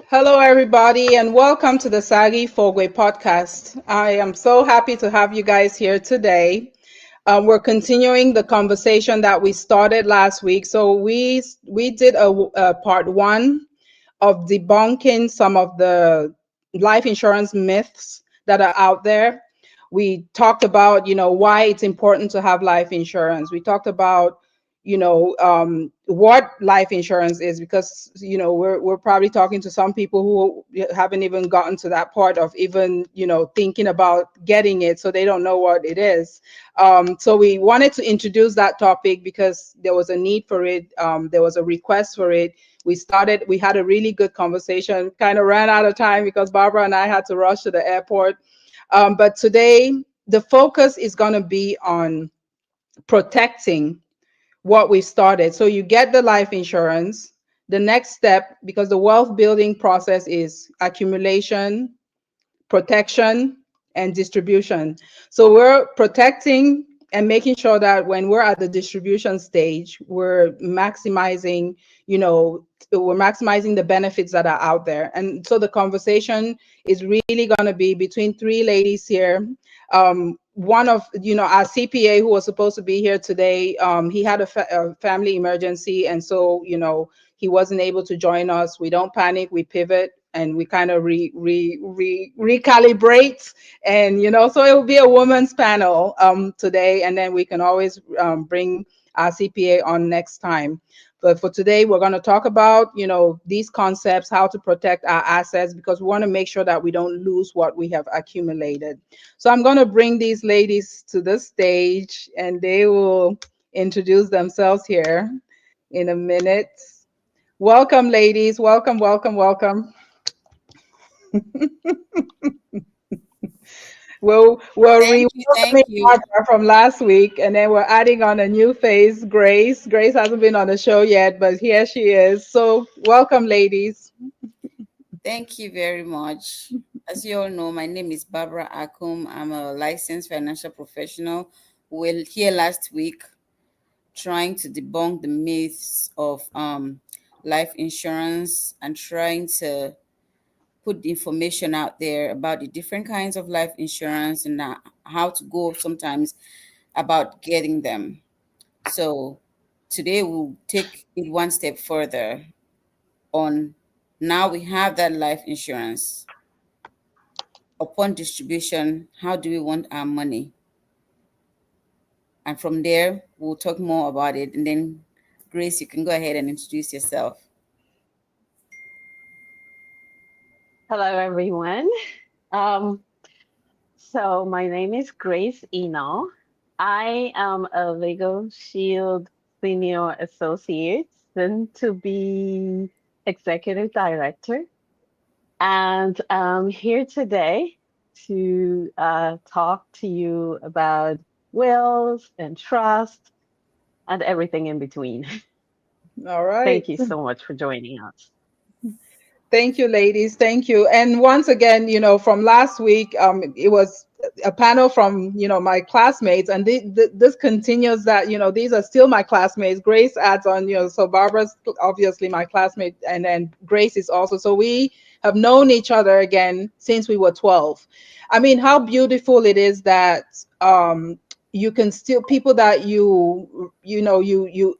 Hello, everybody, and welcome to the Sagi Fogwe podcast. I am so happy to have you guys here today. We're continuing the conversation that we started last week. So we did a part one of debunking some of the life insurance myths that are out there. We talked about, why it's important to have life insurance. We talked about, what life insurance is, because, we're probably talking to some people who haven't even gotten to that part of even, thinking about getting it. So they don't know what it is. So we wanted to introduce that topic because there was a need for it. There was a request for it. We had a really good conversation, kind of ran out of time because Barbara and I had to rush to the airport. But today, the focus is going to be on protecting what we started. So you get the life insurance. The next step, because the wealth building process is accumulation, protection, and distribution. So we're protecting and making sure that when we're at the distribution stage, we're maximizing, the benefits that are out there. And so the conversation is really going to be between three ladies here. One of, our CPA who was supposed to be here today, he had a family emergency. And so, he wasn't able to join us. We don't panic, we pivot, and we kind of recalibrate. And, so it will be a woman's panel today, and then we can always bring our CPA on next time. But for today, we're going to talk about, these concepts, how to protect our assets, because we want to make sure that we don't lose what we have accumulated. So I'm going to bring these ladies to the stage, and they will introduce themselves here in a minute. Welcome, ladies. Welcome, welcome, welcome. We're Thank re-welcoming you. Barbara from last week, and then we're adding on a new face, Grace. Grace hasn't been on the show yet, but here she is. So welcome, ladies. Thank you very much. As you all know, my name is Barbara Akum. I'm a licensed financial professional. We're here last week trying to debunk the myths of life insurance and trying to put the information out there about the different kinds of life insurance and how to go sometimes about getting them. So today we'll take it one step further on. Now we have that life insurance. Upon distribution, how do we want our money? And from there, we'll talk more about it. And then, Grace, you can go ahead and introduce yourself. Hello, everyone. Um, so my name is Grace Enow. I am a LegalShield Senior Associate, soon to be Executive Director. And I'm here today to talk to you about wills and trust and everything in between. All right. Thank you so much for joining us. Thank you, ladies. Thank you. And once again, from last week, it was a panel from, my classmates, and this continues that, these are still my classmates. Grace adds on, so Barbara's obviously my classmate, and then Grace is also. So we have known each other again since we were 12. I mean, how beautiful it is that you can still, people that you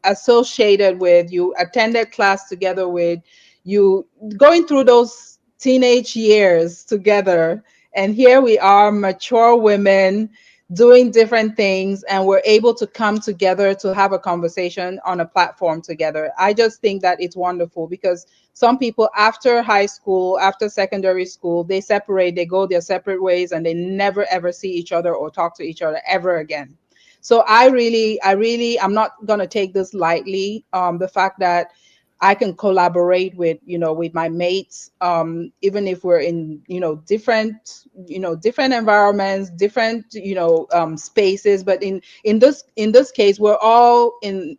associated with, you attended class together with, you going through those teenage years together, and here we are, mature women doing different things, and we're able to come together to have a conversation on a platform together. I just think that it's wonderful, because some people after high school, after secondary school, they separate, they go their separate ways, and they never ever see each other or talk to each other ever again. So I'm not going to take this lightly. The fact that I can collaborate with my mates, even if we're in, different environments, different, spaces. But in this case, we're all we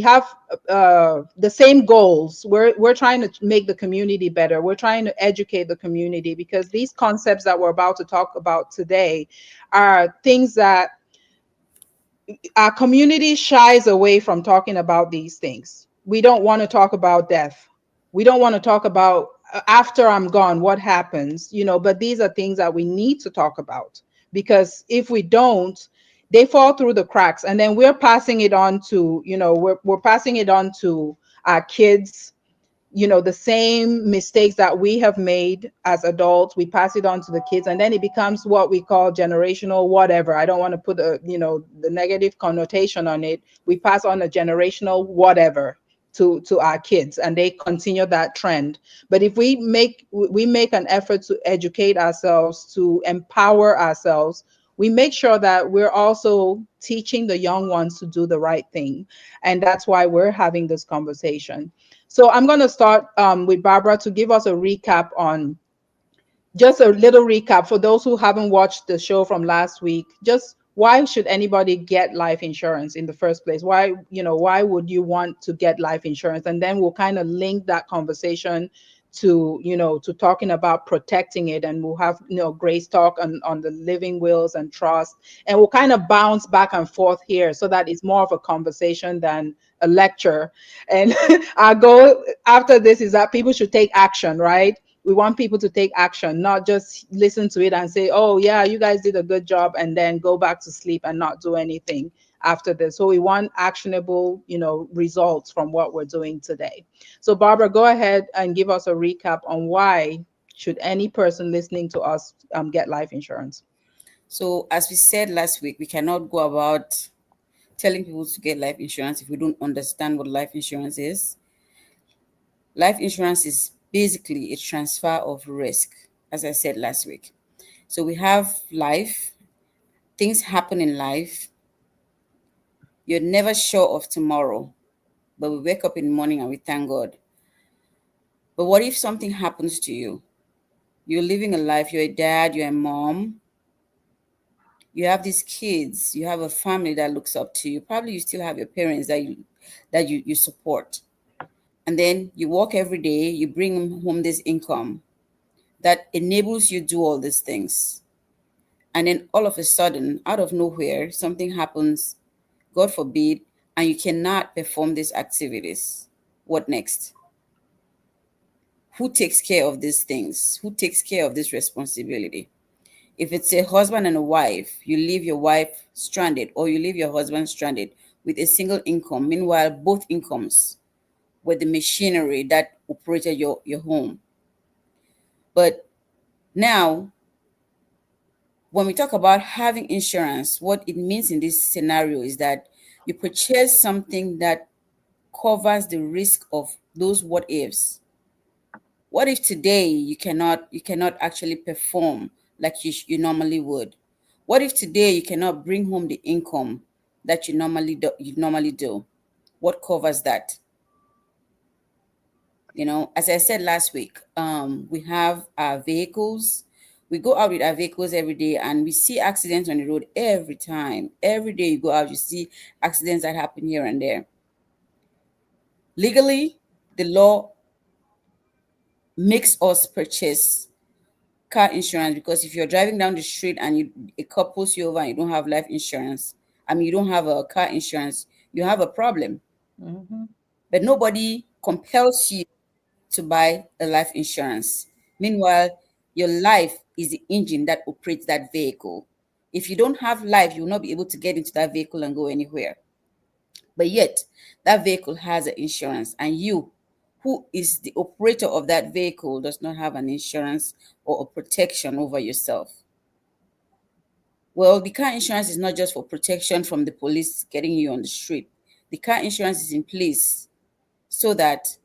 have the same goals. We're trying to make the community better. We're trying to educate the community, because these concepts that we're about to talk about today are things that our community shies away from talking about. These things, we don't want to talk about death. We don't want to talk about after I'm gone, what happens, but these are things that we need to talk about, because if we don't, they fall through the cracks, and then we're passing it on to, we're passing it on to our kids. The same mistakes that we have made as adults, we pass it on to the kids, and then it becomes what we call generational whatever. I don't want to put the negative connotation on it. We pass on a generational whatever to our kids, and they continue that trend. But if we make an effort to educate ourselves, to empower ourselves, we make sure that we're also teaching the young ones to do the right thing. And that's why we're having this conversation. So I'm going to start with Barbara to give us a recap on, just a little recap for those who haven't watched the show from last week. Just why should anybody get life insurance in the first place? Why would you want to get life insurance? And then we'll kind of link that conversation to talking about protecting it, and we'll have Grace talk on the living wills and trust, and we'll kind of bounce back and forth here so that it's more of a conversation than a lecture. And our goal after this is that people should take action, right? We want people to take action, not just listen to it and say, oh yeah, you guys did a good job, and then go back to sleep and not do anything after this. So we want actionable results from what we're doing today. So Barbara, go ahead and give us a recap on why should any person listening to us get life insurance. So, as we said last week, we cannot go about telling people to get life insurance if we don't understand what life insurance is. Life insurance is basically a transfer of risk, as I said last week. So we have life, things happen in life. You're never sure of tomorrow, but we wake up in the morning and we thank God. But what if something happens to you? You're living a life, you're a dad, you're a mom, you have these kids, you have a family that looks up to you. Probably you still have your parents that you support. And then you work every day, you bring home this income that enables you to do all these things. And then all of a sudden, out of nowhere, something happens, God forbid, and you cannot perform these activities. What next? Who takes care of these things? Who takes care of this responsibility? If it's a husband and a wife, you leave your wife stranded, or you leave your husband stranded with a single income. Meanwhile, both incomes were the machinery that operated your home. But now, when we talk about having insurance, what it means in this scenario is that you purchase something that covers the risk of those what ifs. What if today you cannot actually perform like you normally would? What if today you cannot bring home the income that you normally do? What covers that? As I said last week, we have our vehicles. We go out with our vehicles every day, and we see accidents on the road every time. Every day you go out, you see accidents that happen here and there. Legally, the law makes us purchase car insurance, because if you're driving down the street and a cop pulls you over and you don't have life insurance, I mean, you don't have a car insurance, you have a problem. Mm-hmm. But nobody compels you to buy a life insurance. Meanwhile, your life is the engine that operates that vehicle. If you don't have life, you will not be able to get into that vehicle and go anywhere. But yet, that vehicle has an insurance, and you, who is the operator of that vehicle, does not have an insurance or a protection over yourself. Well, the car insurance is not just for protection from the police getting you on the street. The car insurance is in place so that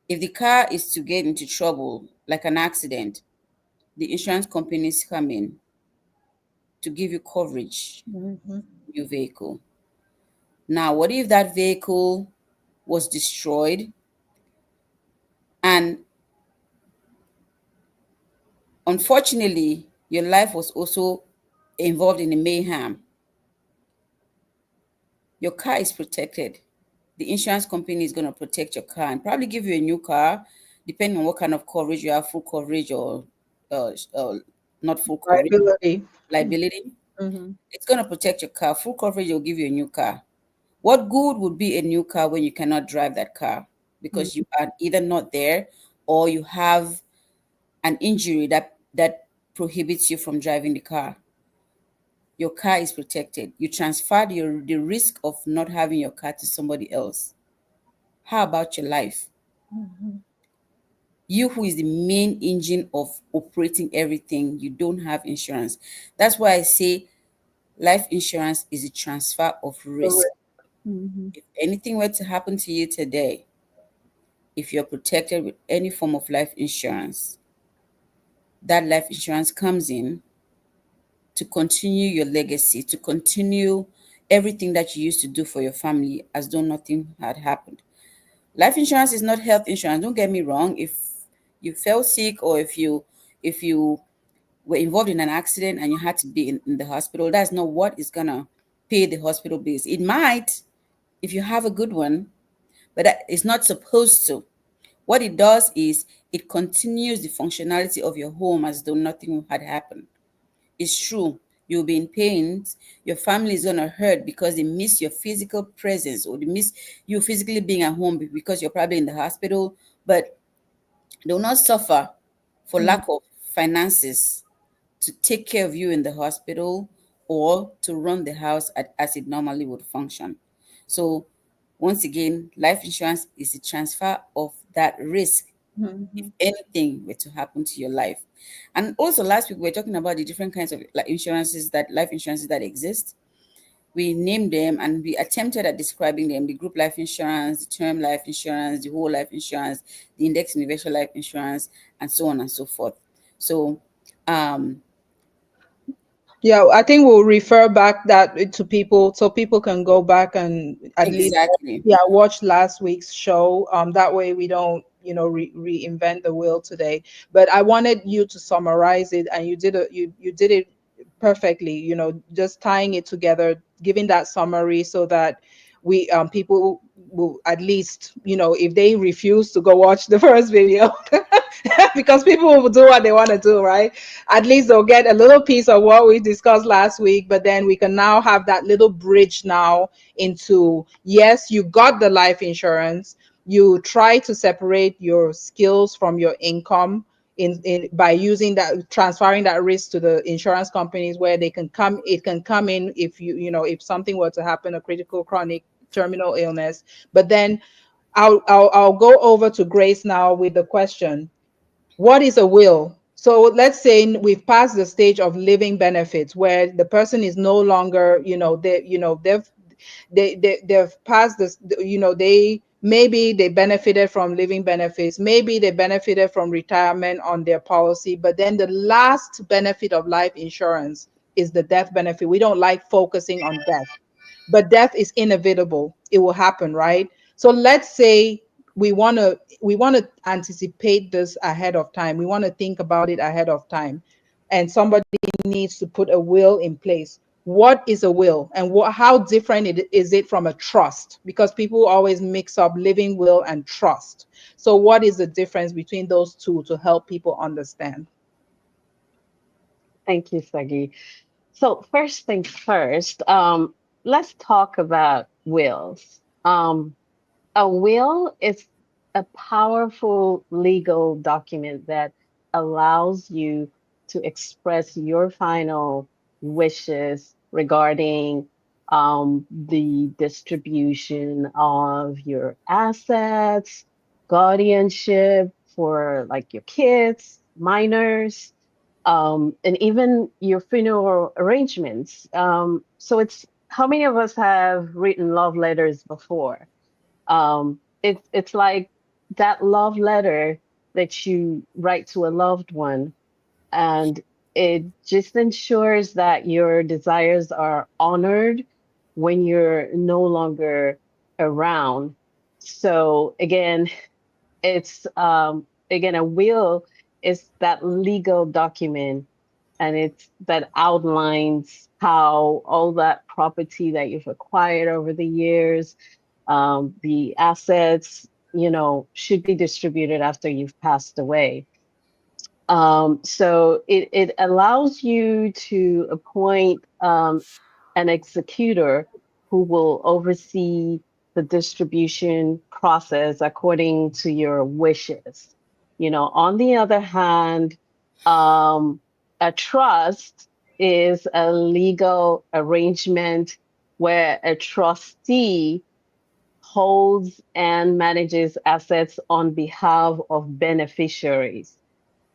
if the car is to get into trouble, like an accident, the insurance companies come in to give you coverage Mm-hmm. for your vehicle. Now, what if that vehicle was destroyed and unfortunately your life was also involved in a mayhem? Your car is protected. The insurance company is going to protect your car and probably give you a new car, depending on what kind of coverage you have, full coverage or not full coverage, Liability. liability. Mm-hmm. It's going to protect your car. Full coverage will give you a new car. What good would be a new car when you cannot drive that car? because you are either not there or you have an injury that prohibits you from driving the car. Your car is protected. You transferred the risk of not having your car to somebody else. How about your life? Mhm. You, who is the main engine of operating everything, you don't have insurance. That's why I say life insurance is a transfer of risk. Correct. Mhm. If anything were to happen to you today, if you're protected with any form of life insurance, that life insurance comes in to continue your legacy, to continue everything that you used to do for your family as though nothing had happened. Life insurance is not health insurance. Don't get me wrong. If you fell sick, or if you were involved in an accident and you had to be in the hospital, that's not what is gonna pay the hospital bills. It might, if you have a good one, but that is not supposed to. What it does is it continues the functionality of your home as though nothing had happened. It's true. You'll be in pain. Your family is gonna hurt because they miss your physical presence, or they miss you physically being at home because you're probably in the hospital. But they will not suffer for Mhm. lack of finances to take care of you in the hospital or to run the house as it normally would function. So, once again, life insurance is a transfer of that risk if Mhm. anything were to happen to your life. And also, last week we were talking about the different kinds of life insurances that exist. We named them and we attempted at describing them: the group life insurance, the term life insurance, the whole life insurance, the index universal life insurance, and so on and so forth. So, um, Yeah, I think we'll refer back that to people so people can go back and at least, exactly. yeah, watch last week's show. That way we don't, reinvent the wheel today. But I wanted you to summarize it, and you did it perfectly. Just tying it together, giving that summary so that we people will at least, if they refuse to go watch the first video, because people will do what they want to do, right? At least they'll get a little piece of what we discussed last week, but then we can now have that little bridge now into, yes, you got the life insurance. You try to separate your skills from your income in by using that, transferring that risk to the insurance companies, where it can come in if if something were to happen, a critical, chronic, terminal illness. But then I'll go over to Grace now with the question: what is a will? So let's say we've passed the stage of living benefits, where the person is no longer, they've passed this, they maybe they benefited from living benefits, maybe they benefited from retirement on their policy, but then the last benefit of life insurance is the death benefit. We don't like focusing on death, but death is inevitable. It will happen, right? So let's say we want to anticipate this ahead of time. We want to think about it ahead of time, and somebody needs to put a will in place. What is a will, and how different is it from a trust? Because people always mix up living will and trust. So what is the difference between those two, to help people understand? Thank you, Sagi. So first things first, let's talk about wills. A will is a powerful legal document that allows you to express your final wishes regarding the distribution of your assets, guardianship for like your kids, minors, and even your funeral arrangements. So it's how many of us have written love letters before? It's like that love letter that you write to a loved one, and it just ensures that your desires are honored when you're no longer around. So again, it's again, a will is that legal document, and it's that outlines how all that property that you've acquired over the years, the assets, should be distributed after you've passed away. So it allows you to appoint an executor who will oversee the distribution process according to your wishes. On the other hand, um, a trust is a legal arrangement where a trustee holds and manages assets on behalf of beneficiaries.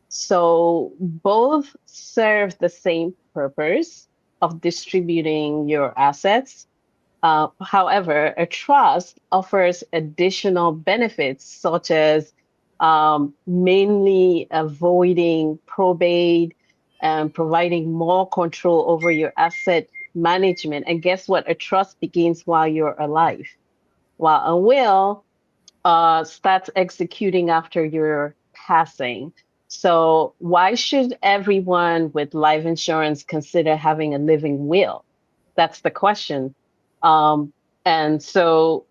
So both serve the same purpose of distributing your assets. However, a trust offers additional benefits, such as mainly avoiding probate and providing more control over your asset management. And guess what? A trust begins while you're alive, while a will starts executing after your passing. So, why should everyone with life insurance consider having a living will? That's the question. Um, and so,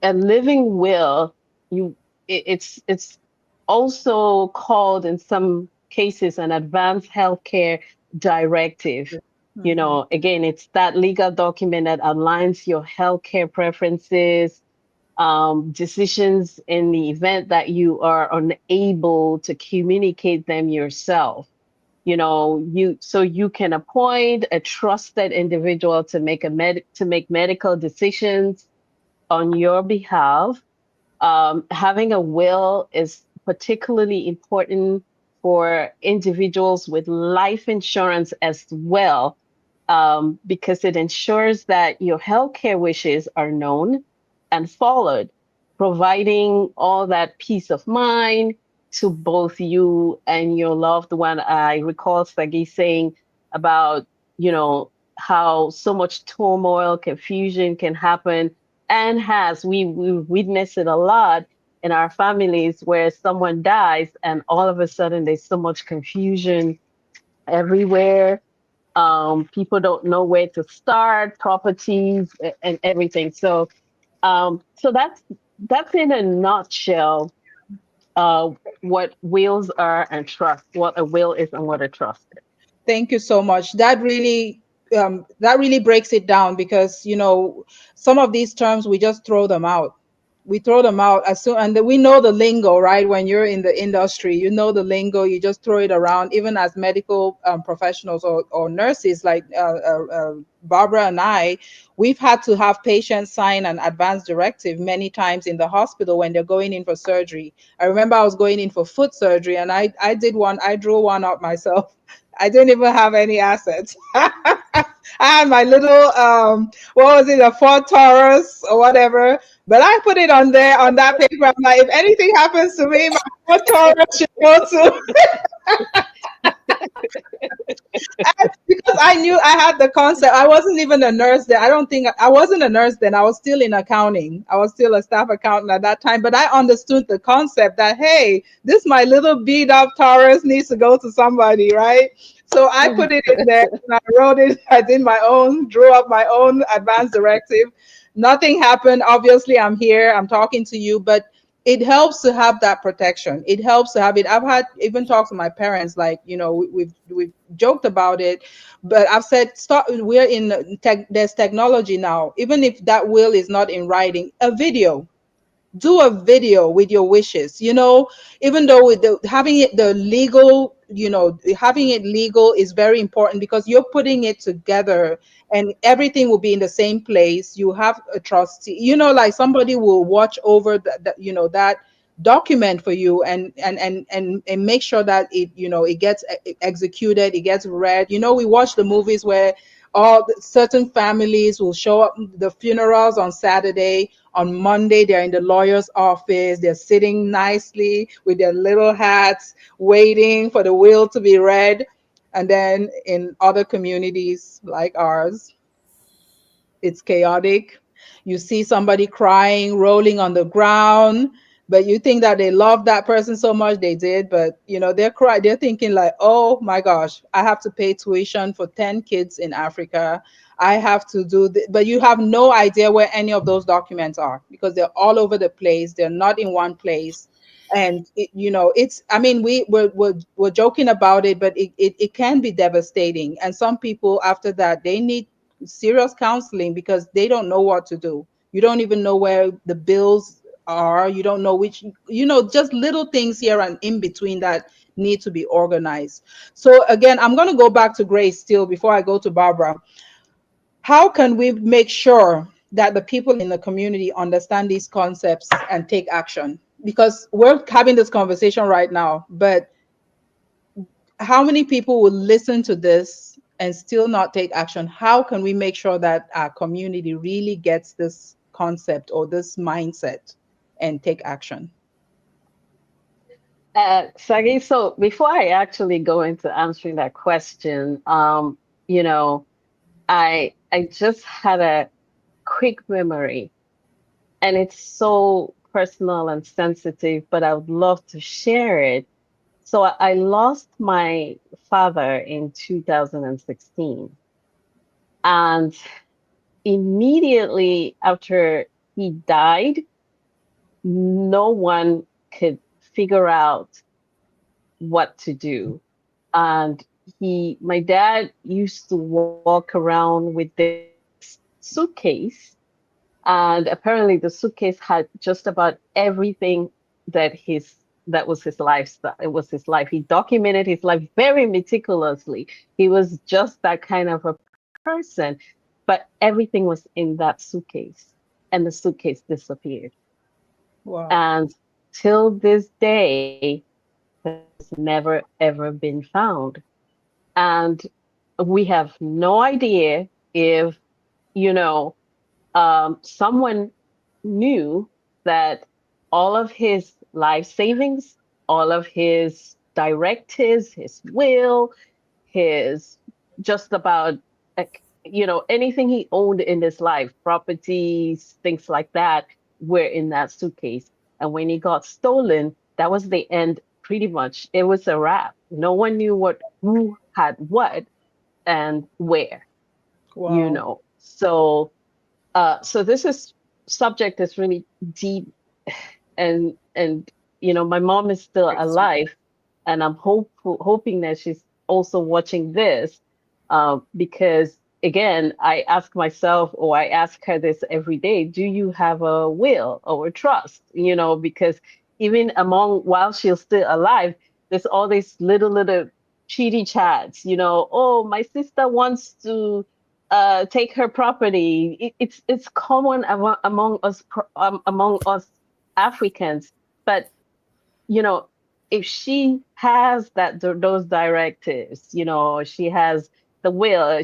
a living will, you it's also called in some cases an advanced healthcare directive. Mhm. Again, it's that legal document that outlines your healthcare preferences, decisions in the event that you are unable to communicate them yourself. You can appoint a trusted individual to make medical decisions on your behalf. Having a will is particularly important for individuals with life insurance as well, because it ensures that your healthcare wishes are known and followed, providing all that peace of mind to both you and your loved one. I recall Sagi saying about, how so much turmoil, confusion can happen, and we witness it a lot in our families where someone dies and all of a sudden there's so much confusion everywhere. People don't know where to start, properties and everything. So that's in a nutshell uh, what wills are and trust, what a will is and what a trust is. Thank you so much. That really breaks it down because some of these terms we just throw them out. We throw them out as soon, and we know the lingo, right? When you're in the industry, you know the lingo. You just throw it around. Even as medical professionals or nurses, like Barbara and I, we've had to have patients sign an advance directive many times in the hospital when they're going in for surgery. I remember I was going in for foot surgery, and I did one. I drew one up myself. I didn't even have any assets. I had my little what was it, a Ford Taurus or whatever. But I put it on there on that paper. I'm like, if anything happens to me, my Ford Taurus should go to because I knew I had the concept. I wasn't even a nurse then. I don't think I wasn't a nurse then. I was still in accounting. I was still a staff accountant at that time. But I understood the concept that hey, this my little beat up Taurus needs to go to somebody, right? So I put it in there and I wrote it. I did my own, drew up my own advance directive. Nothing happened. Obviously, I'm here. I'm talking to you, but it helps to have that protection. It helps to have it. I've had even talks to my parents, like we've joked about it, but I've said stop. We're in tech. There's technology now. Even if that will is not in writing, a video, do a video with your wishes, even though with having it the legal, having it legal is very important because you're putting it together and everything will be in the same place. You have a trustee, like somebody will watch over that document for you and make sure that it gets executed, it gets read. We watch the movies where certain families will show up the funerals on Saturday. On Monday, they're in the lawyer's office. They're sitting nicely with their little hats, waiting for the will to be read. And then in other communities like ours, it's chaotic. You see somebody crying, rolling on the ground, but you think that they love that person so much they did, but they're thinking like, oh my gosh, I have to pay tuition for 10 kids in Africa. I have to do but you have no idea where any of those documents are because they're all over the place. They're not in one place. And it's, I mean, we're joking about it, but it can be devastating. And some people after that, they need serious counseling because they don't know what to do. You don't even know where the bills are. You don't know which, just little things here and in between that need to be organized. So again, I'm going to go back to Grace still before I go to Barbara. How can we make sure that the people in the community understand these concepts and take action? Because we're having this conversation right now, but how many people will listen to this and still not take action? How can we make sure that our community really gets this concept or this mindset and take action? Sagi, so before I actually go into answering that question, you know, I just had a quick memory, and it's so personal and sensitive, but I would love to share it. So I lost my father in 2016, and immediately after he died, no one could figure out what to do. And my dad used to walk around with this suitcase, and apparently the suitcase had just about everything that was his lifestyle. It was his life. He documented his life very meticulously. He was just that kind of a person, but everything was in that suitcase, and the suitcase disappeared. Wow. And till this day has never ever been found. And we have no idea if, you know, someone knew that all of his life savings, all of his directives, his will, his just about, like, anything he owned in his life, properties, things like that, were in that suitcase. And when he got stolen, that was the end. Pretty much, it was a wrap. No one knew who had what and where. Wow. So this is subject is really deep, and my mom is still Very sweet. alive, and I'm hoping that she's also watching this, because again, I ask myself, or I ask her this every day: do you have a will or a trust? Because even among while she's still alive, there's all these little cheaty chats. Oh, my sister wants to take her property. It's common among us Africans, but you know, if she has those directives, she has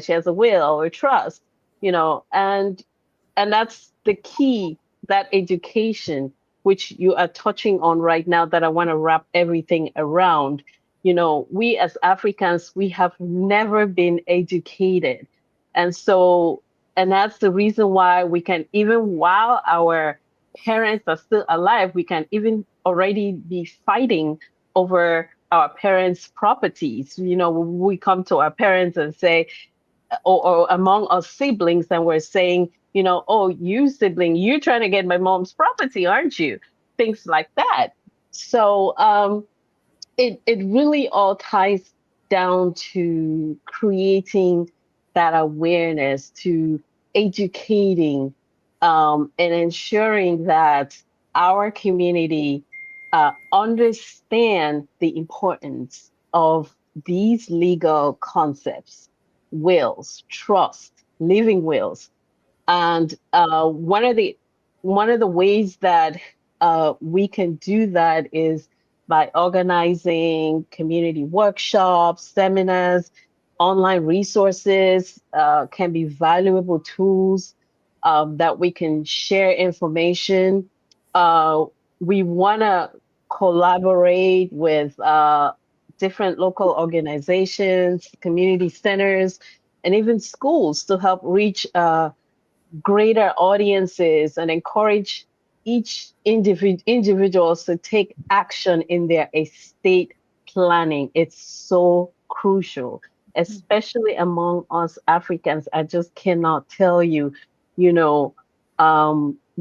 she has a will or trust, and that's the key, that education, which you are touching on right now, that I want to wrap everything around. We as Africans, we have never been educated. And so, and that's the reason why we can, even while our parents are still alive, we can even already be fighting over our parents' properties. We come to our parents and say, or among us siblings, and we're saying, oh, you sibling, you're trying to get my mom's property, aren't you? Things like that. So it really all ties down to creating that awareness, to educating, and ensuring that our community understand the importance of these legal concepts: wills, trust, living wills. And one of the ways that we can do that is by organizing community workshops, seminars, online resources, can be valuable tools that we can share information. Uh, we want to collaborate with different local organizations, community centers, and even schools to help reach greater audiences and encourage each individuals to take action in their estate planning. It's so crucial, especially among us Africans. I just cannot tell you, you know,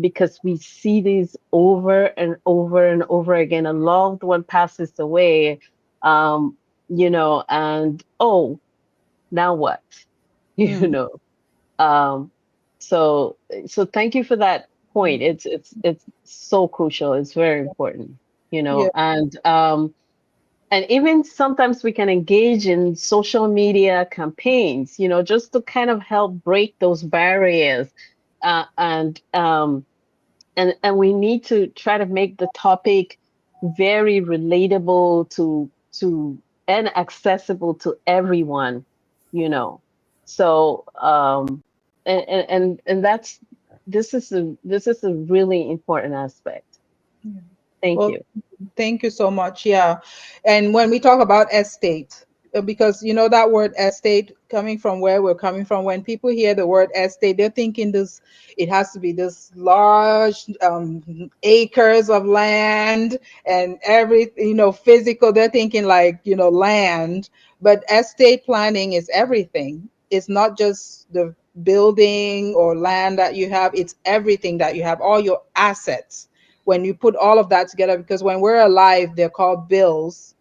because we see this over and over and over again. A loved one passes away, um, and oh, now what? You Mm. know. Um, so thank you for point. It's so crucial. It's very important, you Yeah. know, and even sometimes we can engage in social media campaigns, you know, just to kind of help break those barriers. Uh, and um, and we need to try to make the topic very relatable to and accessible to everyone, you know. So and that's this is a really important aspect. Yeah. Thank Well, you. thank you so much. Yeah. And when we talk about estate, because you know that word estate coming from where we're coming from, when people hear the word estate, they're thinking this, it has to be this large acres of land and every, physical. They're thinking like, land. But estate planning is everything. It's not just the building or land that you have, it's everything that you have, all your assets when you put all of that together, because when we're alive they're called bills.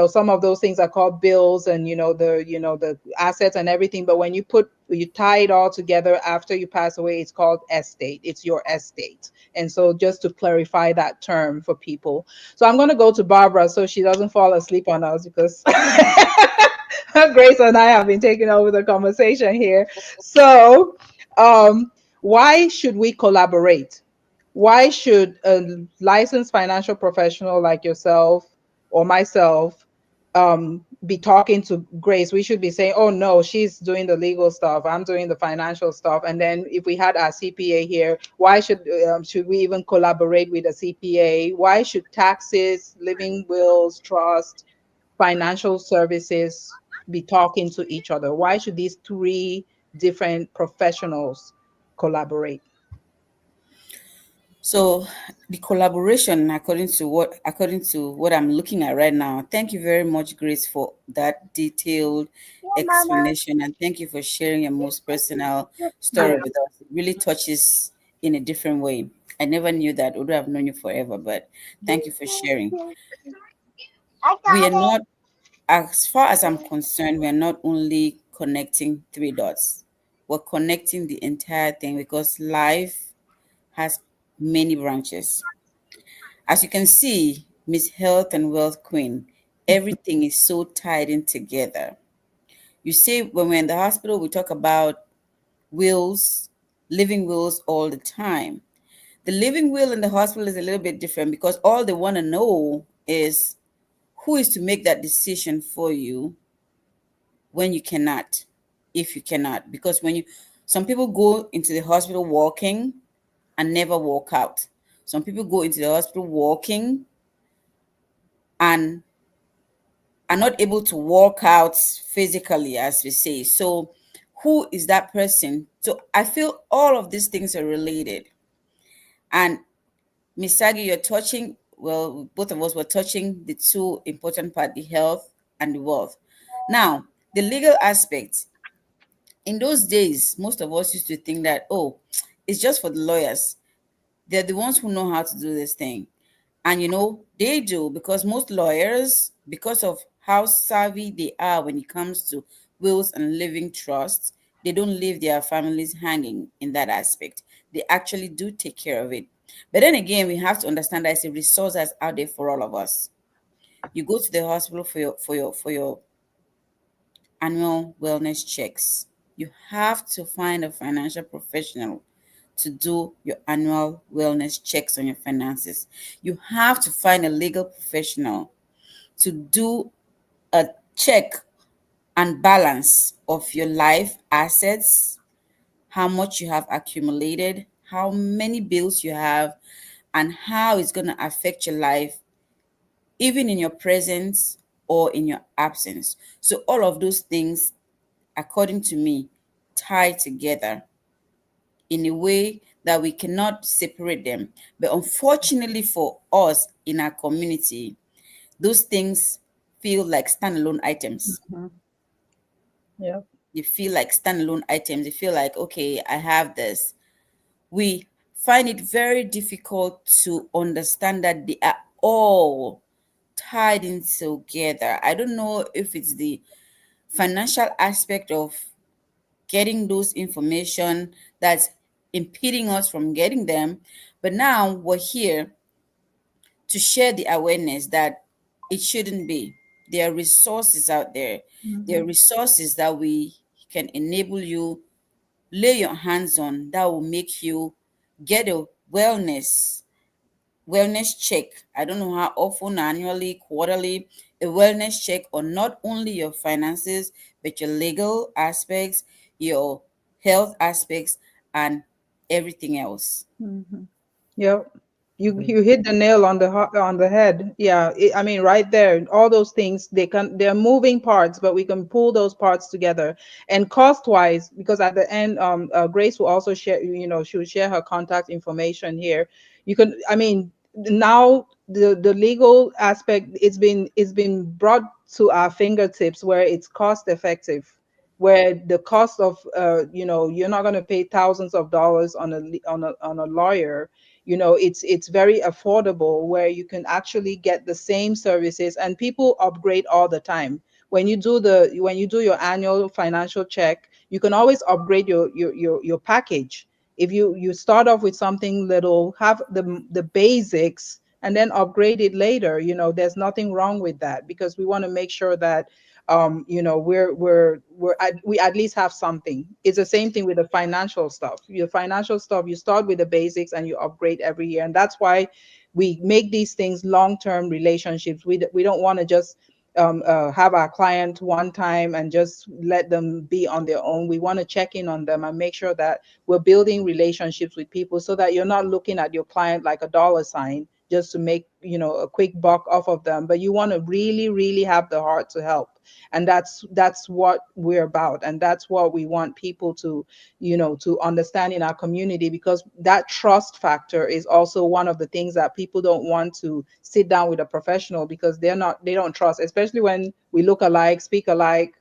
Some of those things are called bills, and the assets and everything, but when you tie it all together after you pass away, it's called estate. It's your estate. And so just to clarify that term for people, so I'm going to go to Barbara so she doesn't fall asleep on us, because Grace and I have been taking over the conversation here. So why should we collaborate? Why should a licensed financial professional like yourself or myself be talking to Grace? We should be saying, oh no, she's doing the legal stuff, I'm doing the financial stuff. And then if we had our CPA here, why should we even collaborate with a CPA? Why should taxes, living wills, trust, financial services be talking to each other? Why should these three different professionals collaborate? So the collaboration, according to what I'm looking at right now. Thank you very much, Grace, for that detailed explanation, and thank you for sharing your most personal story Yeah. with us. It really touches in a different way. I never knew that, although I've known you forever, but thank you for sharing. We are not, as far as I'm concerned, we are not only connecting three dots. We're connecting the entire thing because life has many branches. As you can see, Miss Health and Wealth Queen, everything is so tied in together. You see, when we're in the hospital, we talk about wills, living wills all the time. The living will in the hospital is a little bit different because all they want to know is who is to make that decision for you when you cannot, if you cannot. Because some people go into the hospital walking and never walk out. Some people go into the hospital walking and are not able to walk out physically, as we say. So, who is that person? So, I feel all of these things are related. And Miss Sagi, you're touching, well, both of us were touching the two important part, the health and the wealth. Now, the legal aspect. In those days, most of us used to think that, oh, it's just for the lawyers. They're the ones who know how to do this thing. And they do, because most lawyers, because of how savvy they are when it comes to wills and living trusts, they don't leave their families hanging in that aspect. They actually do take care of it. But then again, we have to understand that it's a resource that's out there for all of us. You go to the hospital for your annual wellness checks. You have to find a financial professional to do your annual wellness checks on your finances. You have to find a legal professional to do a check and balance of your life assets, how much you have accumulated, how many bills you have, and how it's going to affect your life, even in your presence or in your absence. So, all of those things, according to me, tie together in a way that we cannot separate them. But unfortunately for us in our community, those things feel like standalone items. Mhm. Yeah. They feel like standalone items. They feel like, okay, I have this. We find it very difficult to understand that they are all tied in together. I don't know if it's the financial aspect of getting those information that's impeding us from getting them. But now we're here to share the awareness that it shouldn't be. There are resources out there. There are Mhm. resources that we can enable you lay your hands on that will make you get a wellness check. I don't know how often, annually, quarterly, a wellness check on not only your finances, but your legal aspects, your health aspects, and everything else. Mhm. Yep. You hit the nail on on the head. Yeah, I mean, right there, all those things, they're moving parts, but we can pull those parts together. And cost wise, because at the end, Grace will also share, she will share her contact information here. You can, I mean, now the legal aspect, it's been brought to our fingertips where it's cost effective, where the cost of you're not going to pay thousands of dollars on a lawyer. It's very affordable, where you can actually get the same services, and people upgrade all the time. When you do your annual financial check, you can always upgrade your package. If you start off with something little, have the basics, and then upgrade it later, there's nothing wrong with that, because we want to make sure that we at least have something. It's the same thing with the financial stuff. Your financial stuff, you start with the basics and you upgrade every year, and that's why we make these things long-term relationships. We don't want to just have our client one time and just let them be on their own. We want to check in on them and make sure that we're building relationships with people, so that you're not looking at your client like a dollar sign just to make a quick buck off of them, but you want to really really have the heart to help. And that's what we're about, and that's what we want people to understand in our community, because that trust factor is also one of the things that people don't want to sit down with a professional, because they don't trust, especially when we look alike, speak alike,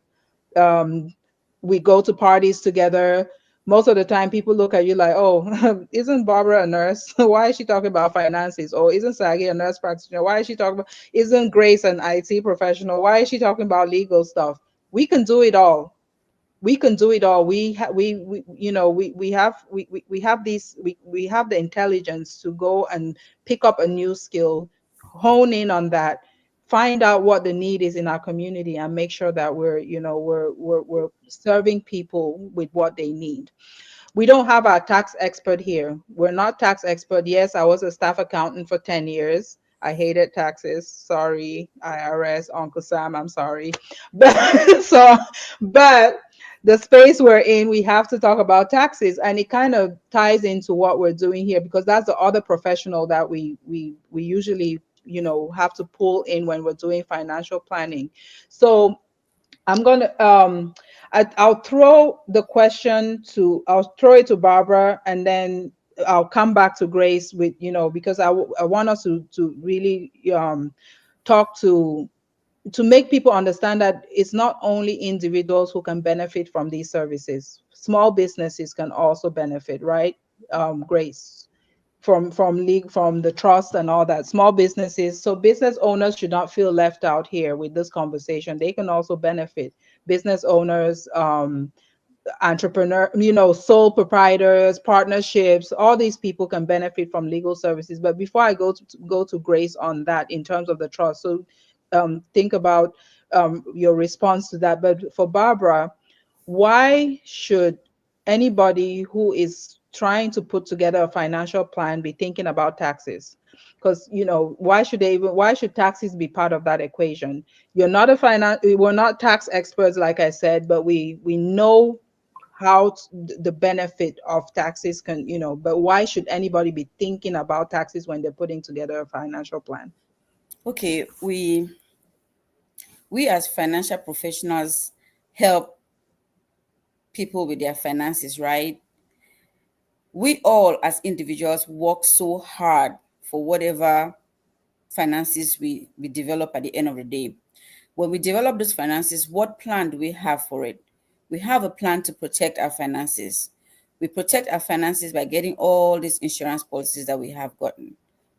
um, we go to parties together. Most of the time, people look at you like, "Oh, isn't Barbara a nurse? Why is she talking about finances?" Or "Isn't Sagi a nurse practitioner? Why is she talking about? Isn't Grace an IT professional? Why is she talking about legal stuff?" We can do it all. We can do it all. We have these we have the intelligence to go and pick up a new skill, hone in on that, find out what the need is in our community, and make sure that we're serving people with what they need. We don't have our tax expert here. We're not tax expert. Yes, I was a staff accountant for 10 years. I hated taxes. Sorry, IRS, Uncle Sam, I'm sorry. But but the space we're in, we have to talk about taxes, and it kind of ties into what we're doing here, because that's the other professional that we usually have to pull in when we're doing financial planning. So I'm gonna I'll throw it to Barbara, and then I'll come back to Grace with because I want us to really talk to make people understand that it's not only individuals who can benefit from these services. Small businesses can also benefit, right? Grace, from the trust and all that. Small businesses, so business owners should not feel left out here with this conversation. They can also benefit. Business owners, entrepreneur, sole proprietors, partnerships, all these people can benefit from legal services. But before I go to Grace on that in terms of the trust, so think about your response to that. But for Barbara, why should anybody who is trying to put together a financial plan be thinking about taxes? Because why should taxes be part of that equation? We're not tax experts, like I said, but we know the benefit of taxes can, but why should anybody be thinking about taxes when they're putting together a financial plan? Okay, we as financial professionals help people with their finances, right? We all as individuals work so hard for whatever finances we develop at the end of the day. When we develop those finances, what plan do we have for it? We have a plan to protect our finances. We protect our finances by getting all these insurance policies that we have gotten.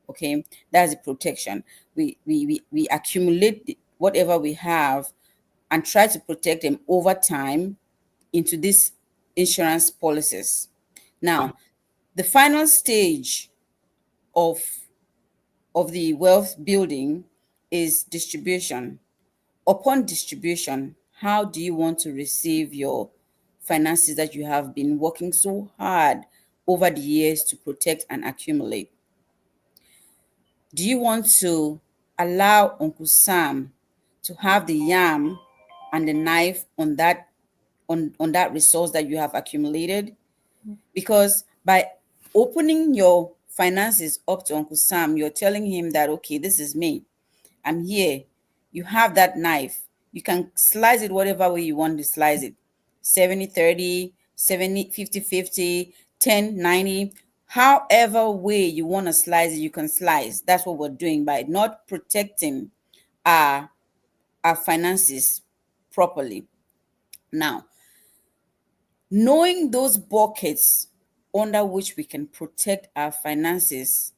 Okay, that's the protection. We accumulate whatever we have and try to protect them over time into these insurance policies. Now, The final stage of the wealth building is distribution. Upon distribution, how do you want to receive your finances that you have been working so hard over the years to protect and accumulate? Do you want to allow Uncle Sam to have the yam and the knife on that resource that you have accumulated? Because by opening your finances up to Uncle Sam, you're telling him that, okay, this is me. I'm here. You have that knife. You can slice it whatever way you want to slice it. 70-30, 70, 50-50, 10-90. However way you want to slice it, you can slice. That's what we're doing by not protecting our finances properly. Now, knowing those buckets under which we can protect our finances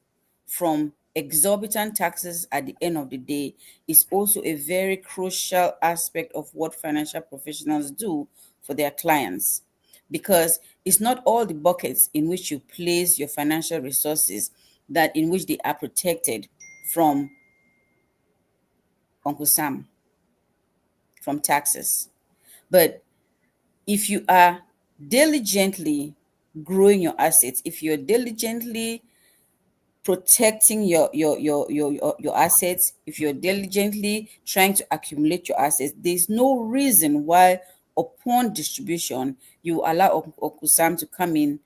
from exorbitant taxes at the end of the day is also a very crucial aspect of what financial professionals do for their clients, because it's not all the buckets in which you place your financial resources that in which they are protected from Uncle Sam, from taxes. But if you are diligently growing your assets, if you're diligently protecting your assets, if you're diligently trying to accumulate your assets, there's no reason why upon distribution you allow Uncle Sam to come in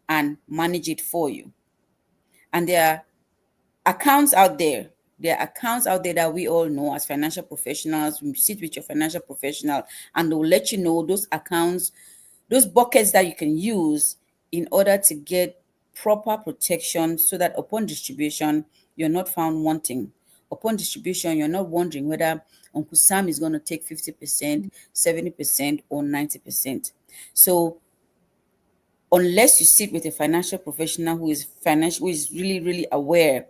and manage it for you. And accounts out there there are accounts out there that we all know as financial professionals. We sit with your financial professional and they'll let you know those accounts, those buckets that you can use in order to get proper protection, so that upon distribution you're not found wanting. Upon distribution, you're not wondering whether Uncle Sam is going to take 50%, 70%, or 90%. So unless you sit with a financial professional who is really, really aware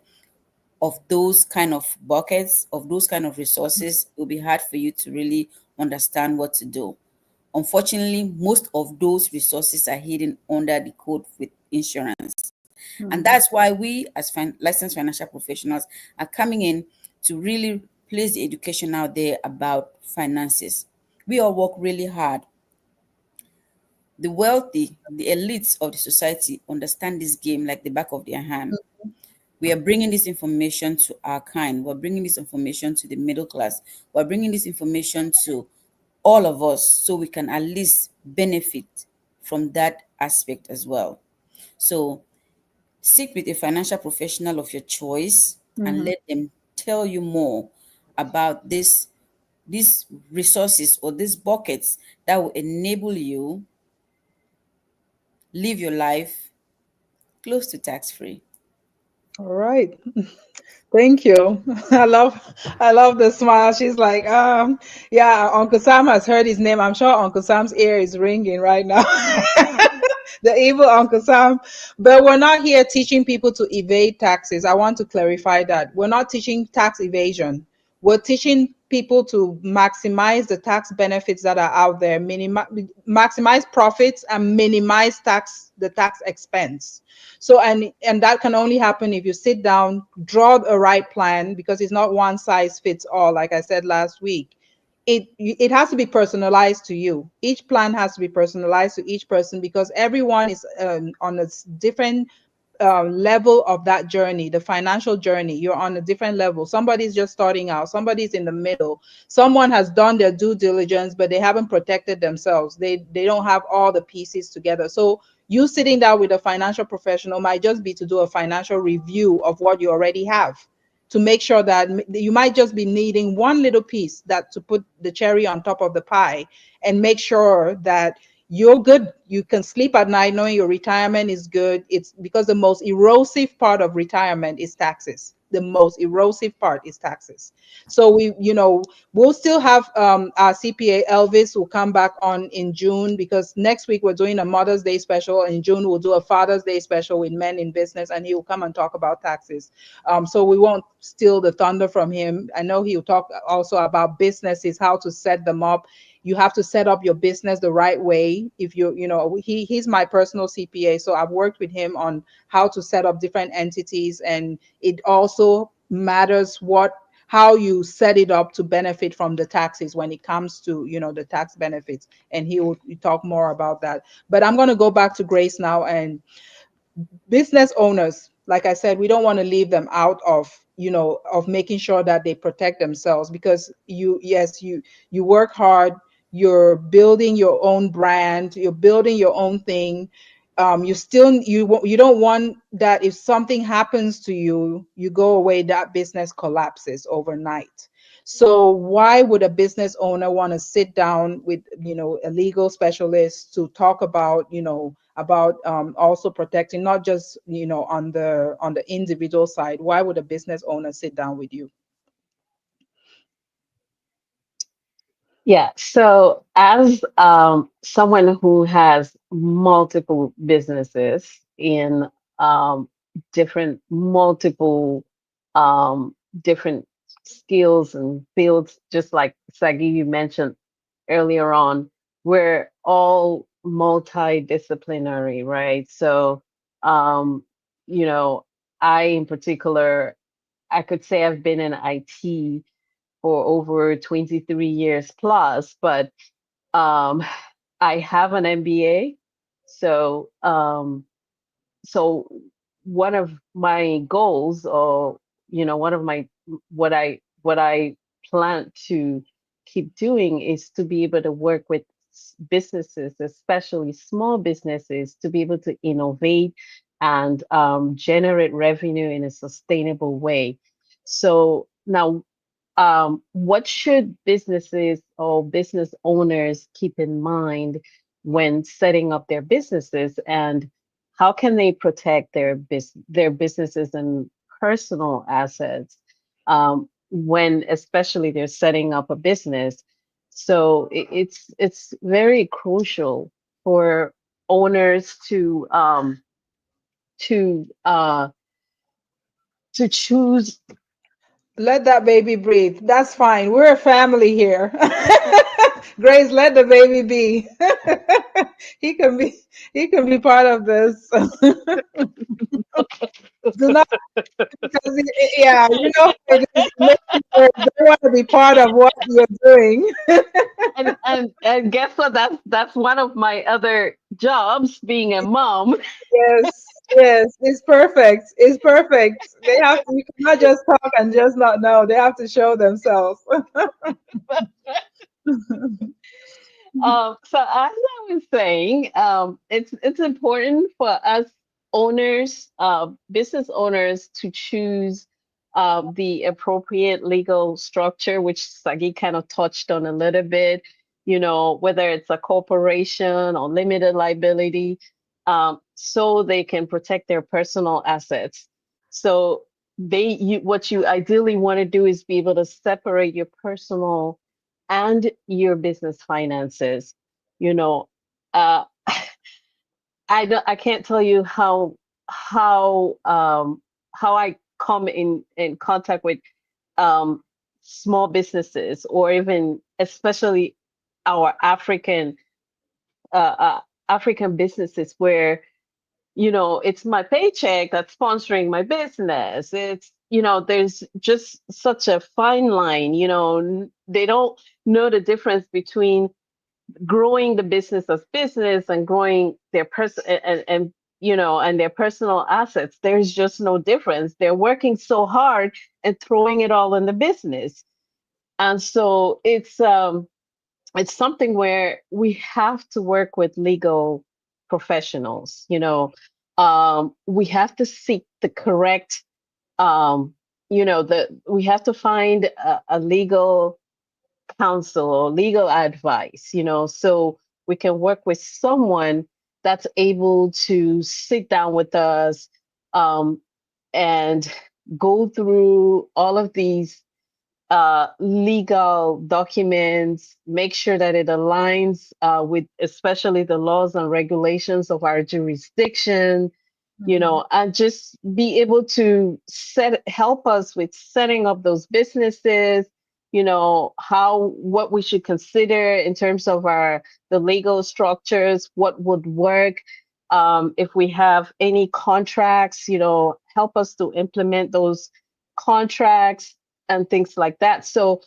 of those kind of buckets, of those kind of resources, it will be hard for you to really understand what to do. Unfortunately, most of those resources are hidden under the code with insurance. And that's why we, as licensed financial professionals, are coming in to really place the education out there about finances. We all work really hard. The wealthy, the elites of the society understand this game like the back of their hand. We are bringing this information to our kind. We're bringing this information to the middle class. We're bringing this information to all of us so we can at least benefit from that aspect as well. So sit with a financial professional of your choice and let them tell you more about these resources or these buckets that will enable you live your life close to tax free. All right. Thank you. I love the smile. She's like, yeah, Uncle Sam has heard his name. I'm sure Uncle Sam's ear is ringing right now. The evil Uncle Sam. But we're not here teaching people to evade taxes. I want to clarify that. We're not teaching tax evasion. We're teaching people to maximize the tax benefits that are out there, maximize profits and minimize the tax expense. So and that can only happen if you sit down, draw a right plan, because it's not one size fits all, like I said last week. It has to be personalized to you. Each plan has to be personalized to each person, because everyone is on a different level of that journey, the financial journey. You're on a different level. Somebody's just starting out, somebody's in the middle, someone has done their due diligence but they haven't protected themselves. They don't have all the pieces together. So you sitting down with a financial professional might just be to do a financial review of what you already have, to make sure that you might just be needing one little piece that to put the cherry on top of the pie, and make sure that you're good. You can sleep at night knowing your retirement is good. It's because the most erosive part of retirement is taxes. The most erosive part is taxes. So we'll still have our CPA Elvis will come back on in June, because next week we're doing a Mother's Day special. In June we'll do a Father's Day special with Men in Business, and he will come and talk about taxes. So we won't steal the thunder from him. I know he'll talk also about businesses, how to set them up. you have to set up your business the right way. If he's my personal CPA, so I've worked with him on how to set up different entities, and it also matters how you set it up to benefit from the taxes when it comes to the tax benefits, and he will talk more about that. But I'm going to go back to Grace now. And business owners, like I said, we don't want to leave them out of making sure that they protect themselves, because you work hard, you're building your own brand, you're building your own thing. You don't want that if something happens to you, you go away, that business collapses overnight. So why would a business owner want to sit down with a legal specialist to talk about also protecting, not just on the individual side? Why would a business owner sit down with you? Yeah, so as someone who has multiple businesses in um, multiple um, different skills and fields, just like Sagi you mentioned earlier on, we're all multidisciplinary, right? So, um, you know, I in particular, I could say I've been in IT for over 23 years plus, but um, I have an MBA. So, so one of my goals, or one of my what I plan to keep doing, is to be able to work with businesses, especially small businesses, to be able to innovate and generate revenue in a sustainable way. So now, what should businesses or business owners keep in mind when setting up their businesses, and how can they protect their businesses and personal assets when especially they're setting up a business? So it's very crucial for owners to uh, to choose. Let that baby breathe. That's fine. We're a family here. Grace, let the baby be. he can be he can be part of this. Do not, because yeah, it is. Most people don't want to be part of what you're doing. And guess what? That's one of my other jobs, being a mom. Yes, yes, it's perfect. It's perfect. You cannot just talk and just not know. They have to show themselves. So as I was saying, it's important for us owners, business owners, to choose the appropriate legal structure, which Sagi kind of touched on a little bit. Whether it's a corporation or limited liability, so they can protect their personal assets. So what you ideally want to do is be able to separate your personal and your business finances. You know, uh, I can't tell you how how I come in contact with um, small businesses, or even especially our uh, uh, African businesses, where it's my paycheck that's sponsoring my business. There's just such a fine line. They don't know the difference between growing the business as business and growing their person and their personal assets. There's just no difference. They're working so hard and throwing it all in the business. And so it's something where we have to work with legal professionals. We have to seek the correct, we have to find a legal counsel or legal advice, so we can work with someone that's able to sit down with us um, and go through all of these legal documents, make sure that it aligns with especially the laws and regulations of our jurisdiction, Mhm. and just be able to help us with setting up those businesses, how what we should consider in terms of the legal structures, what would work. If we have any contracts, help us to implement those contracts and things like that. So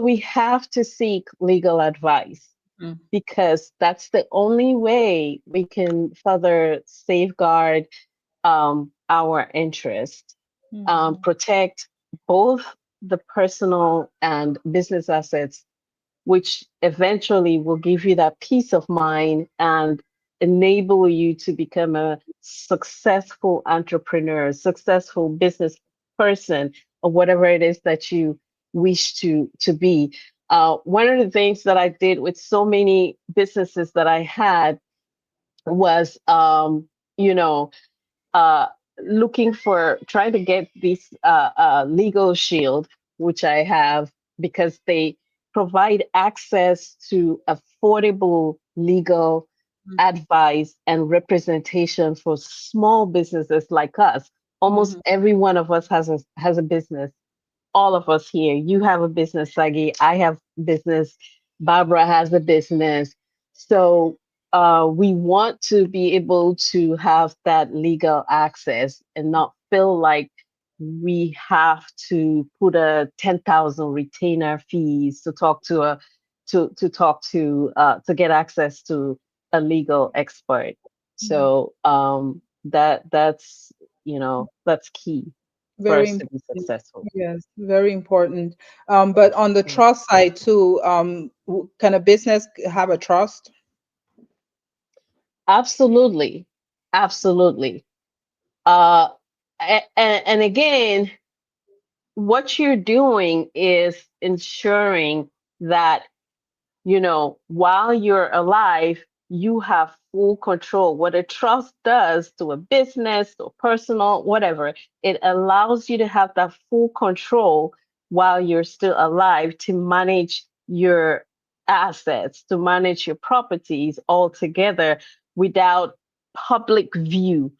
we have to seek legal advice Mm, because that's the only way we can further safeguard our interest, mhm, protect both the personal and business assets, which eventually will give you that peace of mind and enable you to become a successful entrepreneur, successful business person, or whatever it is that you wish to be. One of the things that I did with so many businesses that I had was, you know, uh, looking for trying to get this legal shield, which I have, because they provide access to affordable legal advice and representation for small businesses like us. Almost mhm, every one of us has a business. All of us here. You have a business, Sagi. I have business. Barbara has a business. So we want to be able to have that legal access and not feel like we have to put a 10,000 retainer fees to talk to a to get access to a legal expert. mhm. So that's key for Very us to be important. successful. Yes, very important. But on the Mm. trust side too, can a business have a trust? Absolutely. Absolutely. Uh, and again, what you're doing is ensuring that while you're alive, you have full control. What a trust does to a business or personal, whatever, it allows you to have that full control while you're still alive to manage your assets, to manage your properties all together without public view.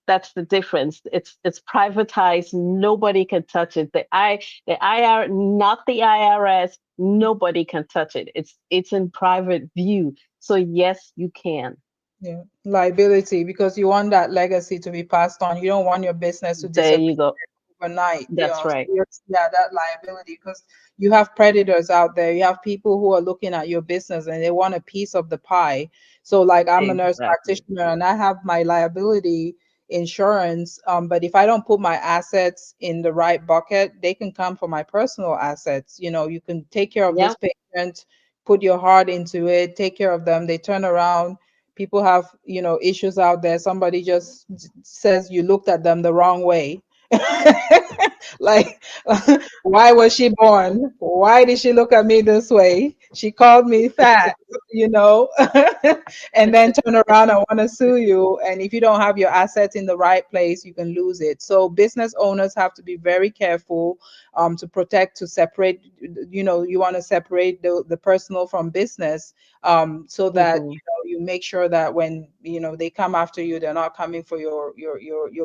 That's the difference. It's privatized. Nobody can touch it. The IR, not the IRS, nobody can touch it. It's in private view. So yes, you can. Yeah, liability, because you want that legacy to be passed on. You don't want your business to There disappear you go. overnight. That's So right. yeah, that liability, because you have predators out there. You have people who are looking at your business and they want a piece of the pie. So, like, I'm a nurse Exactly. practitioner and I have my liability insurance. But if I don't put my assets in the right bucket, they can come for my personal assets. You can take care of this Yep. patient, put your heart into it, take care of them. They turn around, people have issues out there. Somebody just says you looked at them the wrong way. Like, why was she born? Why did she look at me this way? She called me fat, you know and then turn around and want to sue you. And if you don't have your assets in the right place, you can lose it. So business owners have to be very careful, to protect, to separate. You want to separate the personal from business, so that Hmm. you make sure that when they come after you, they're not coming for your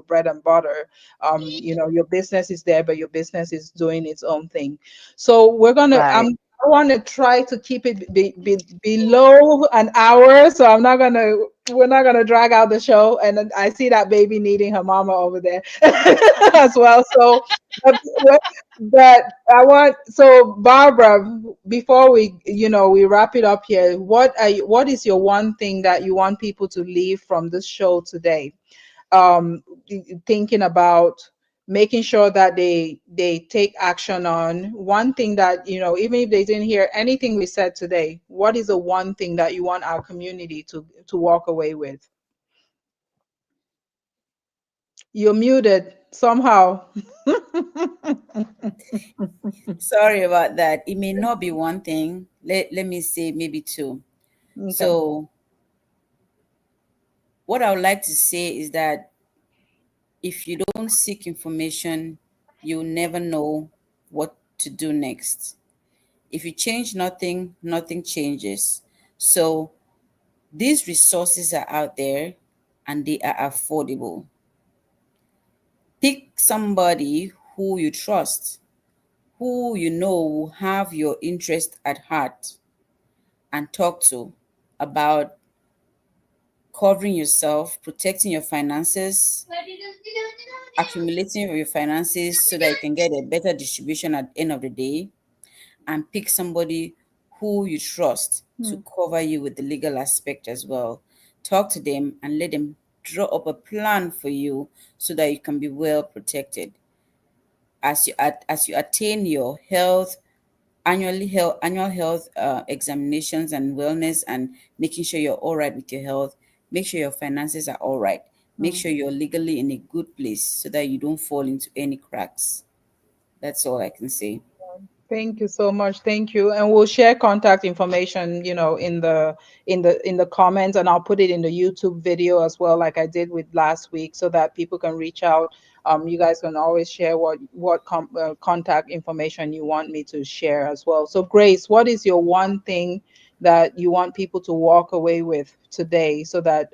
bread and butter. Your business is there, but your business is doing its own thing. So Right. I want to try to keep it below an hour, so we're not gonna drag out the show. And then I see that baby needing her mama over there as well. So, but, but so Barbara, before we wrap it up here, what is your one thing that you want people to leave from this show today? Thinking about making sure that they take action on one thing that even if they didn't hear anything we said today, what is the one thing that you want our community to walk away with? You're muted somehow. Sorry about that. It may not be one thing. Let me say maybe two. Okay. So, what I would like to say is that if you don't seek information, you'll never know what to do next. If you change nothing, nothing changes. So, these resources are out there and they are affordable. Pick somebody who you trust, who you know will have your interest at heart and talk to about covering yourself, protecting your finances, accumulating your finances so that you can get a better distribution at the end of the day, and pick somebody who you trust to Mm. cover you with the legal aspect as well. Talk to them and let them draw up a plan for you so that you can be well protected as you attain your annual health examinations and wellness, and making sure you're all right with your health. Make sure your finances are all right. Make Mm. sure you're legally in a good place so that you don't fall into any cracks. That's all I can say. Thank you so much. Thank you. And we'll share contact information, in the comments, and I'll put it in the YouTube video as well, like I did with last week, so that people can reach out. You guys can always share what contact information you want me to share as well. So Grace, what is your one thing that you want people to walk away with today so that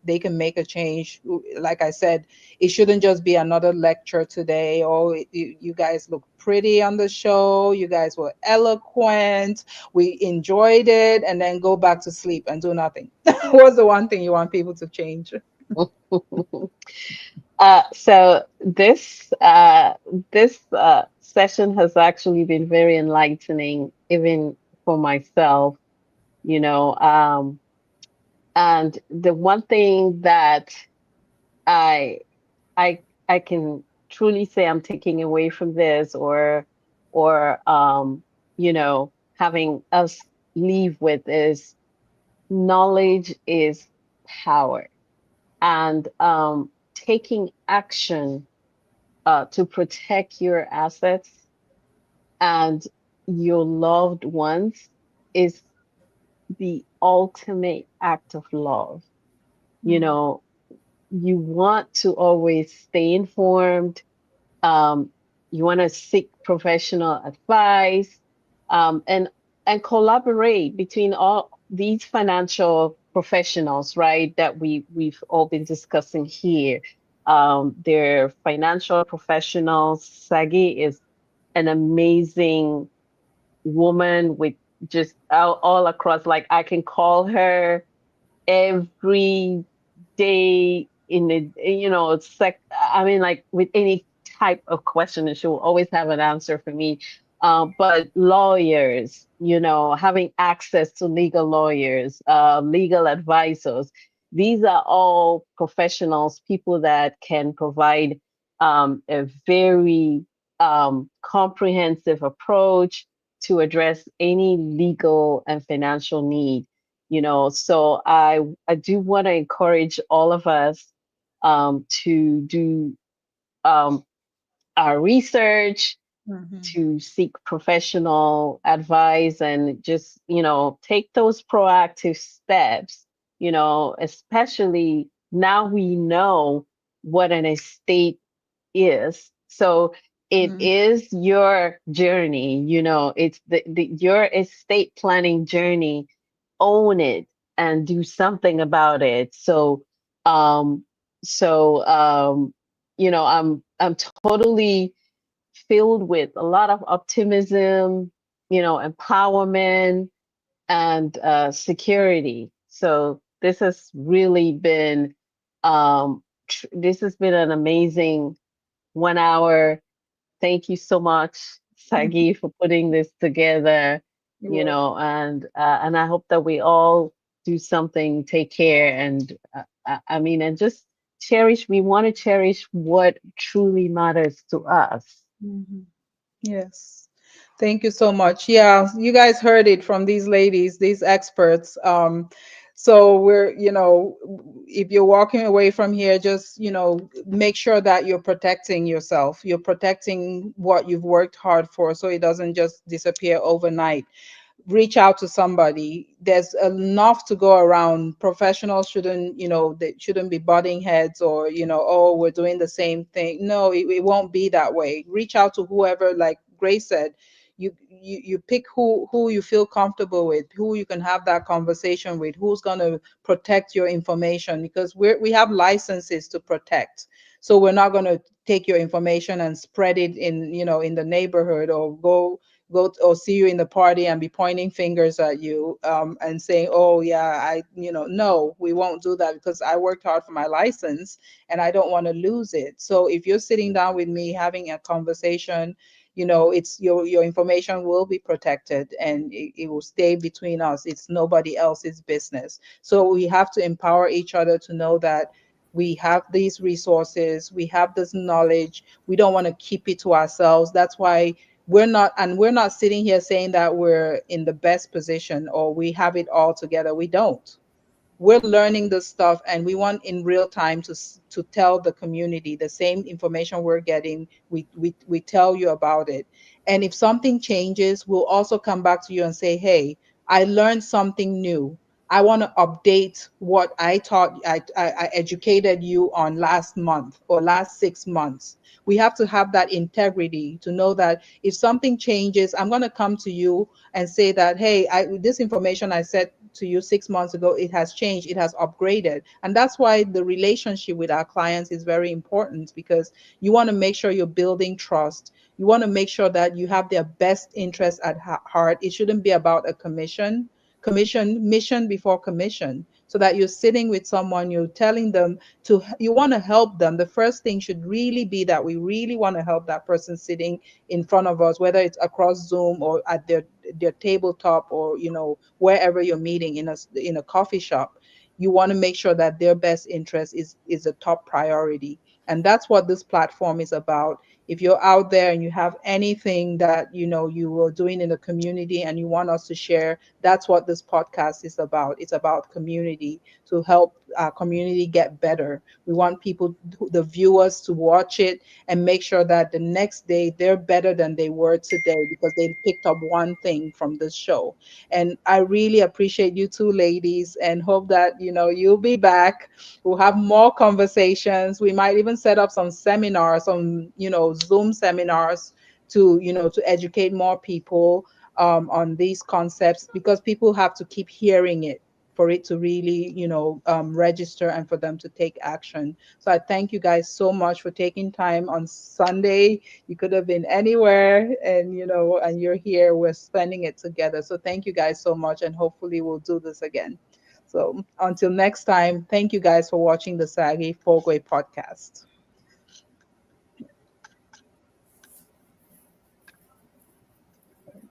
they can make a change? Like I said, it shouldn't just be another lecture today. Oh, you guys look pretty on the show. You guys were eloquent. We enjoyed it, and then go back to sleep and do nothing. What's the one thing you want people to change? So this session has actually been very enlightening, even for myself, you know. And the one thing that I I can truly say I'm taking away from this, or having us leave with, is knowledge is power, and taking action to protect your assets and your loved ones is the ultimate act of love. You Mm. know, you want to always stay informed. um, you want to seek professional advice, and collaborate between all these financial professionals, right? That we've all been discussing here. They're financial professionals. Sagi is an amazing woman with just all across. Like, I can call her every day in the, I mean, like, with any type of question, and she will always have an answer for me. But lawyers, having access to legal lawyers, legal advisors, these are all professionals, people that can provide a very comprehensive approach to address any legal and financial need. So I do want to encourage all of us to do um, our research, Mhm. to seek professional advice, and just take those proactive steps. Especially now we know what an estate is. So it Mm. is your journey. It's your estate planning journey. Own it and do something about it. Um so I'm totally filled with a lot of optimism, empowerment, and security. So this has really been this has been an amazing 1 hour. Thank you so much, Sagi, for putting this together. You're welcome. And I hope that we all do something, take care, and I mean, and just cherish. We want to cherish what truly matters to us. Mhm. Yes. Thank you so much. Yeah, you guys heard it from these ladies, these experts. So if you're walking away from here, just, make sure that you're protecting yourself. You're protecting what you've worked hard for, so it doesn't just disappear overnight. Reach out to somebody. There's enough to go around. Professionals shouldn't, they shouldn't be butting heads, or, oh, we're doing the same thing. No, it won't be that way. Reach out to whoever, like Grace said. You pick who you feel comfortable with, who you can have that conversation with, who's going to protect your information, because we have licenses to protect. So we're not going to take your information and spread it in, in the neighborhood, or or see you in the party and be pointing fingers at you, and saying, oh yeah, no, we won't do that, because I worked hard for my license and I don't want to lose it. So if you're sitting down with me having a conversation, it's your information will be protected, and it will stay between us. It's nobody else's business. So we have to empower each other to know that we have these resources, we have this knowledge. We don't want to keep it to ourselves. That's why we're not sitting here saying that we're in the best position or we have it all together. We don't. We're learning this stuff, and we want in real time to tell the community the same information we're getting. We tell you about it, and if something changes, we'll also come back to you and say, hey, I learned something new. I want to update what I taught. I educated you on last month or last 6 months. We have to have that integrity to know that if something changes, I'm going to come to you and say that, hey, this information I said to you 6 months ago, it has changed, it has upgraded. And that's why the relationship with our clients is very important, because you want to make sure you're building trust. You want to make sure that you have their best interest at heart. It shouldn't be about a mission before commission, so that you're sitting with someone, you're telling them you want to help them. The first thing should really be that we really want to help that person sitting in front of us, whether it's across Zoom or at their tabletop, or wherever you're meeting in a coffee shop. You want to make sure that their best interest is a top priority. And that's what this platform is about. If you're out there and you have anything that you were doing in the community and you want us to share, that's what this podcast is about. It's about community, to help our community get better. We want people, the viewers, to watch it and make sure that the next day they're better than they were today, because they picked up one thing from this show. And I really appreciate you two ladies, and hope that you'll be back. We'll have more conversations. We might even set up some seminars, some Zoom seminars, to educate more people on these concepts, because people have to keep hearing it for it to really register, and for them to take action. So I thank you guys so much for taking time on Sunday. You could have been anywhere, and and you're here. We're spending it together. So thank you guys so much, and hopefully we'll do this again. So until next time, thank you guys for watching the Saggy Fogwe podcast.